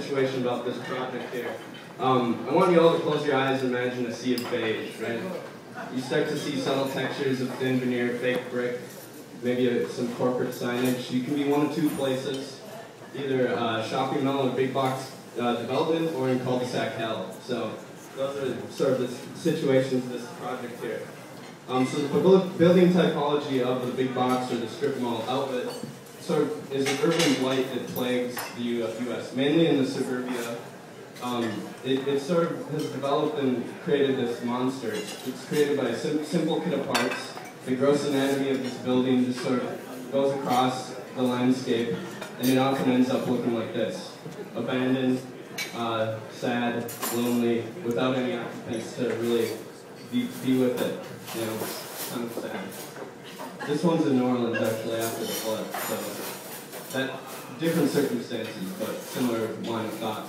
situation about this project here. I want you all to close your eyes and imagine a sea of beige, right? You start to see subtle textures of thin veneer, fake brick, maybe some corporate signage. You can be one of two places, either a shopping mall or big box development, or in cul-de-sac hell. So those are sort of the situations of this project here. So the building typology of the big box or the strip mall outlet sort of is an urban blight that plagues the U.S., mainly in the suburbia. It sort of has developed and created this monster. It's created by a simple kit of parts. The gross anatomy of this building just sort of goes across the landscape, and it often ends up looking like this. Abandoned, sad, lonely, without any occupants to really be with it. You know, kind of sad. This one's in New Orleans actually after the flood, so that different circumstances, but similar line of thought.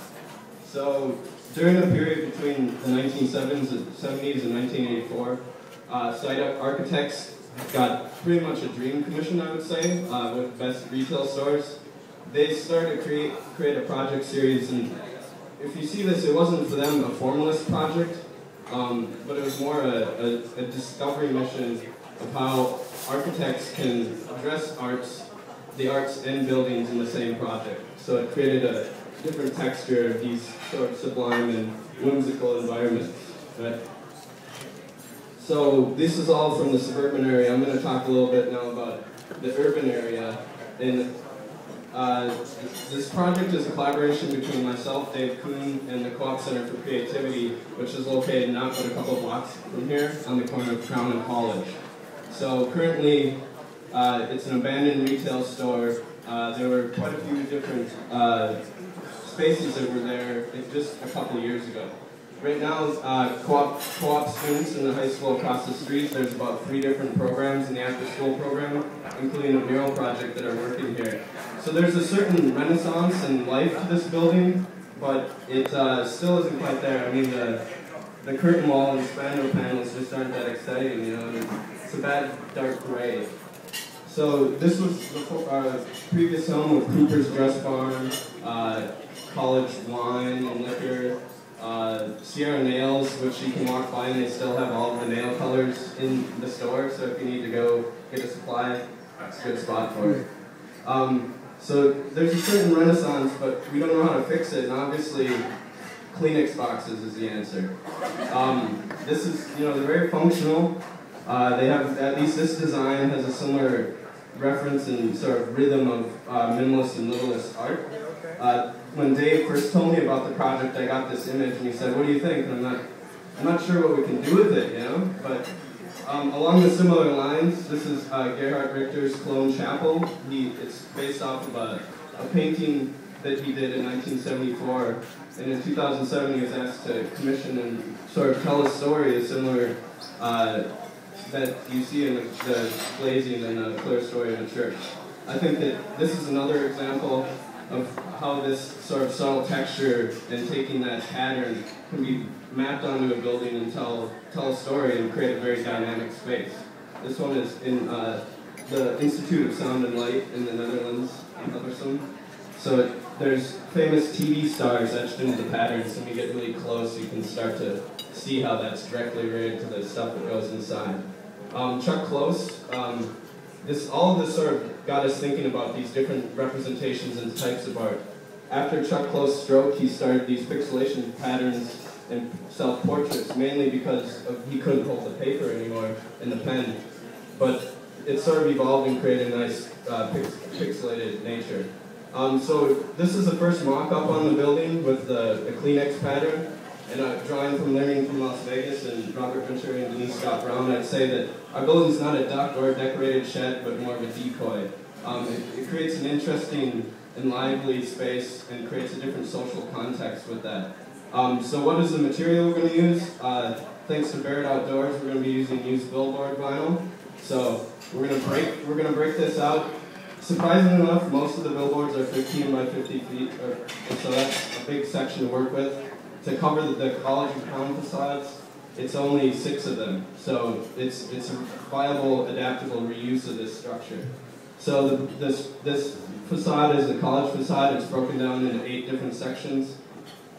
So during the period between the 1970s and 1984, site architects got pretty much a dream commission, I would say, with best retail stores. They started to create a project series, and if you see this, it wasn't for them a formalist project, but it was more a discovery mission of how architects can address the arts and buildings in the same project. So it created a different texture of these sort of sublime and whimsical environments, right? So this is all from the suburban area. I'm going to talk a little bit now about the urban area. And this project is a collaboration between myself, Dave Kuhn, and the Co-op Center for Creativity, which is located not but a couple of blocks from here on the corner of Crown and College. So currently, it's an abandoned retail store. There were quite a few different spaces that were there just a couple of years ago. Right now, co-op students in the high school across the street, there's about 3 different programs in the after-school program, including a mural project that are working here. So there's a certain renaissance and life to this building, but it still isn't quite there. I mean, the curtain wall and spandrel panels just aren't that exciting, you know. It's a bad dark gray. So this was the previous home of Cooper's Dress Barn, College Wine and Liquor, Sierra Nails, which you can walk by and they still have all of the nail colors in the store, so if you need to go get a supply, that's a good spot for it. So there's a certain renaissance, but we don't know how to fix it, and obviously Kleenex boxes is the answer. This is, you know, they're very functional. They have, at least this design has a similar reference and sort of rhythm of minimalist and littlest art. When Dave first told me about the project, I got this image and he said, "What do you think?" And I'm not sure what we can do with it, you know. But along the similar lines, this is Gerhard Richter's Cologne Chapel. It's based off of a painting that he did in 1974, and in 2007 he was asked to commission and sort of tell a story similar that you see in the glazing and the clear story in the church. I think that this is another example of how this sort of subtle texture and taking that pattern can be mapped onto a building and tell a story and create a very dynamic space. This one is in the Institute of Sound and Light in the Netherlands, in Hilversum. So there's famous TV stars etched into the patterns, and when you get really close, you can start to see how that's directly related to the stuff that goes inside. Chuck Close, all of this sort of got us thinking about these different representations and types of art. After Chuck Close stroke, he started these pixelation patterns and self-portraits, mainly because he couldn't hold the paper anymore and the pen. But it sort of evolved and created a nice pixelated nature. So this is the first mock-up on the building with the Kleenex pattern. And a drawing from Learning from Las Vegas and Robert Venturi and Venturi Scott Brown, I'd say that our building's not a duck or a decorated shed, but more of a decoy. It creates an interesting and lively space and creates a different social context with that. So what is the material we're going to use? Thanks to Barrett Outdoors, we're going to be using used Billboard vinyl. So we're going to break this out. Surprisingly enough, most of the billboards are 15 by 50 feet, and so that's a big section to work with. To cover the college and crown facades, it's only 6 of them. So it's a viable, adaptable reuse of this structure. So this facade is a college facade. It's broken down into 8 different sections.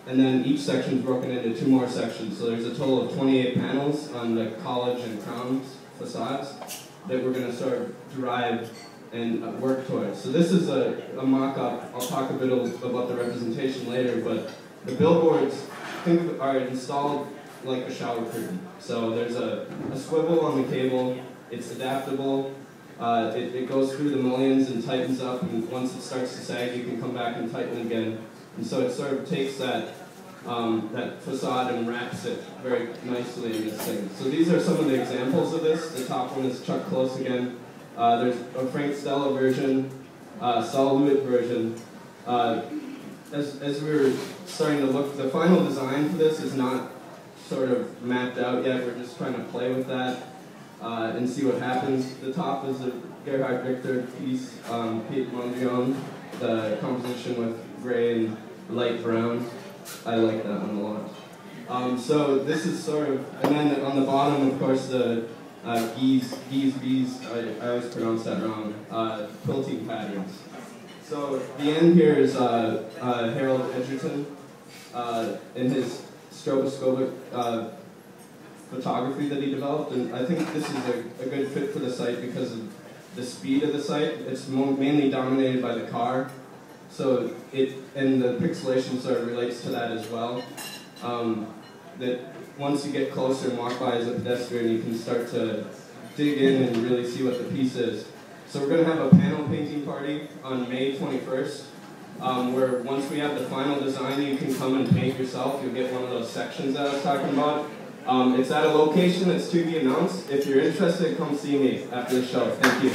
And then each section is broken into 2 more sections. So there's a total of 28 panels on the college and Crown facades that we're going to sort of derive and work towards. So this is a mock-up. I'll talk a bit about the representation later, but the billboards are installed like a shower curtain. So there's a swivel on the cable. It's adaptable. It goes through the mullions and tightens up, and once it starts to sag, you can come back and tighten again. And so it sort of takes that facade and wraps it very nicely in this thing. So these are some of the examples of this. The top one is Chuck Close again. There's a Frank Stella version, Saul Lewitt version. As we were starting to look, the final design for this is not sort of mapped out yet. We're just trying to play with that and see what happens. The top is a Gerhard Richter piece, Pete Mondrian, the composition with gray and light brown. I like that one a lot. So this is sort of, and then on the bottom, of course, the bees, I always pronounce that wrong, quilting patterns. So the end here is Harold Edgerton in his stroboscopic photography that he developed, and I think this is a good fit for the site because of the speed of the site. It's mainly dominated by the car, so and the pixelation sort of relates to that as well. That once you get closer and walk by as a pedestrian, you can start to dig in and really see what the piece is. So we're going to have a panel painting party on May 21st, where once we have the final design, you can come and paint yourself. You'll get one of those sections that I was talking about. It's at a location that's to be announced. If you're interested, come see me after the show. Thank you.